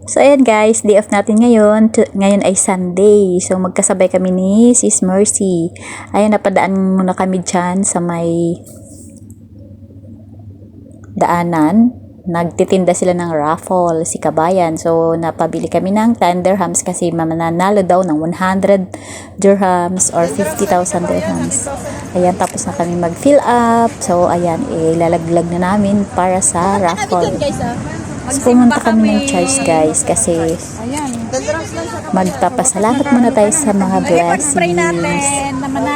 So, ayan guys, day off natin ngayon. Ngayon ay Sunday. So, magkasabay kami ni Sis Mercy. Ayan, napadaan muna kami dyan sa may daanan. Nagtitinda sila ng raffle, si Kabayan. So, napabili kami ng 10 dirhams kasi mananalo daw ng 100 dirhams or 50,000 dirhams. Ayan, tapos na kami mag-fill up. So, ayan, ilalaglag na namin para sa raffle. So, pumunta kami ng church guys kasi magpapasalamat muna tayo sa mga blessings.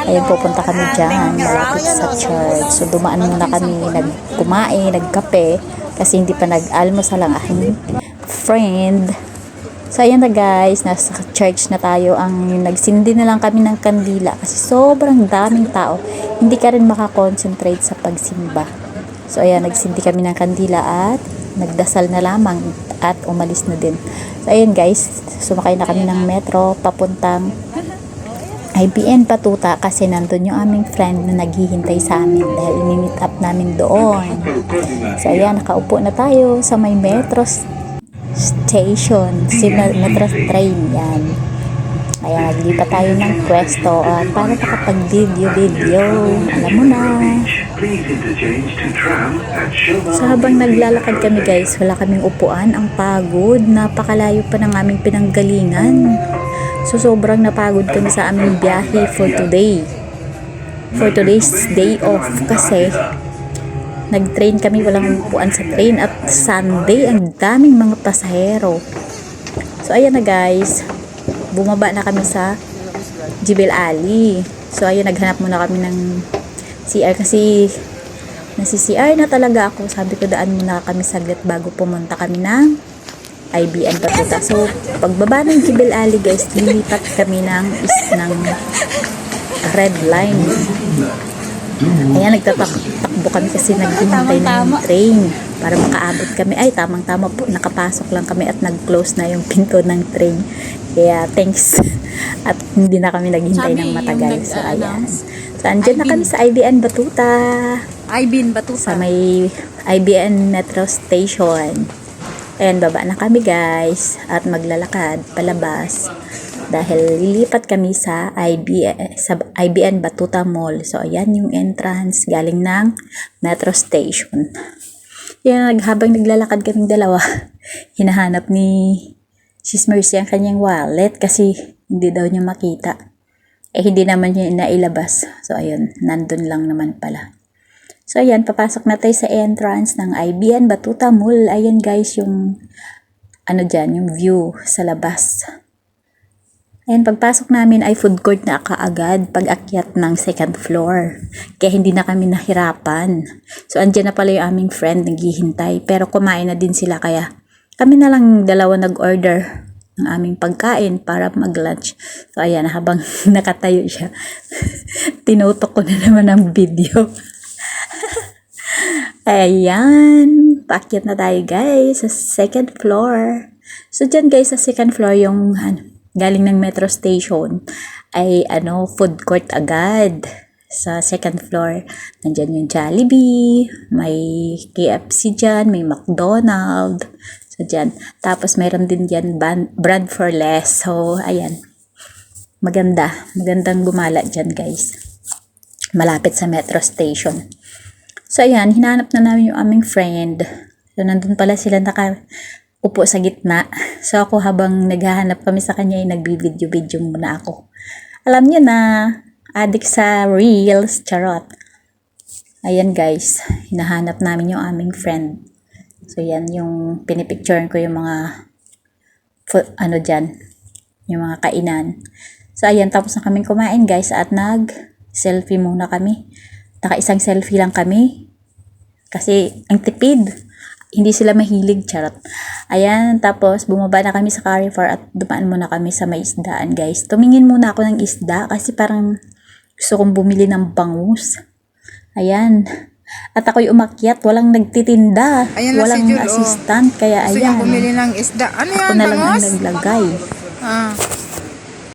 Ayun, pupunta kami dyan malapit sa church. So, dumaan muna kami, nagkumain, nagkape kasi hindi pa nag-almusal ang aking friend. So, ayan na guys, nasa church na tayo. Nagsindi na lang kami ng kandila kasi sobrang daming tao. Hindi ka rin makakonsentrate sa pagsimba. So, ayan, nagsindi kami ng kandila at nagdasal na lamang at umalis na din. So, ayun guys, sumakay na kami ng metro papuntang IBN Batuta kasi nandun yung aming friend na naghihintay sa amin dahil ini-meet up namin doon. So, ayan, nakaupo na tayo sa may metro station, metro train, yan. Kaya naglipat tayo ng pwesto para makapag-video. Alam mo na. So, habang naglalakad kami guys, wala kaming upuan. Ang pagod. Napakalayo pa ng aming pinanggalingan. So, sobrang napagod kami sa aming biyahe for today. For today's day off. Kasi, nag-train kami, walang upuan sa train. At Sunday, ang daming mga pasahero. So, ayan na guys. Bumaba na kami sa Jebel Ali. So, ayun, naghanap muna kami ng CR kasi nasi-CR na talaga ako. Sabi ko, daan muna kami saglit bago pumunta kami ng IBN Batuta. So, pagbaba ng Jebel Ali guys, lilipat kami ng red line. Ayan, nagtatakbo kami kasi naghihintay na yung train para makaabot kami. Ay, tamang-tama po, nakapasok lang kami at nag-close na yung pinto ng train. Kaya, thanks. At hindi na kami naghintay ng matagal. So, ayan. So, andyan na kami sa IBN Batuta. IBN Batuta. Sa may IBN Metro Station. Ayan, baba na kami guys. At maglalakad palabas. Dahil lilipat kami sa IBN Batuta Mall. So, ayan yung entrance galing ng Metro Station. Yan, habang naglalakad kaming dalawa, hinahanap ni Sis Mercy ang kanyang wallet kasi hindi daw niya makita. Hindi naman niya nailabas. So, ayun, nandun lang naman pala. So, ayan, papasok na tayo sa entrance ng IBN Batuta Mall. Ayan guys, yung yung view sa labas. Ayan, pagpasok namin ay food court na kaagad pag-akyat ng second floor. Kaya hindi na kami nahirapan. So, andyan na pala yung aming friend naghihintay. Pero kumain na din sila kaya kami na lang dalawa nag-order ng aming pagkain para mag-lunch. So, ayan, habang nakatayo siya, tinutok ko na naman ang video. Ayan, paakyat na tayo guys sa second floor. So, dyan guys sa second floor yung galing ng metro station ay food court agad. Sa second floor, nandyan yung Jollibee, may KFC dyan, may McDonald's. So, dyan. Tapos, mayroon din dyan brand for less. So, ayan. Magandang gumala dyan, guys. Malapit sa metro station. So, ayan. Hinanap na namin yung aming friend. So, nandun pala sila nakaupo sa gitna. So, ako habang naghahanap kami sa kanya, ay nagbibideo-video muna ako. Alam niyo na, addict sa reels, charot. Ayan guys, hinahanap namin yung aming friend. So yan yung pinipicturean ko yung mga dyan, yung mga kainan. So ayan, tapos na kaming kumain guys at nag-selfie muna kami. Isang selfie lang kami kasi ang tipid. Hindi sila mahilig, charot. Ayan, tapos bumaba na kami sa Carrefour at dumaan muna kami sa may isdaan guys. Tumingin muna ako ng isda kasi parang gusto kong bumili ng bangus. Ayan. At ako'y umakyat. Walang nagtitinda. Ayan walang si Jul, assistant. Kaya gusto ayan. Gusto bumili ng isda. Ano yan, ako na lang ang naglagay.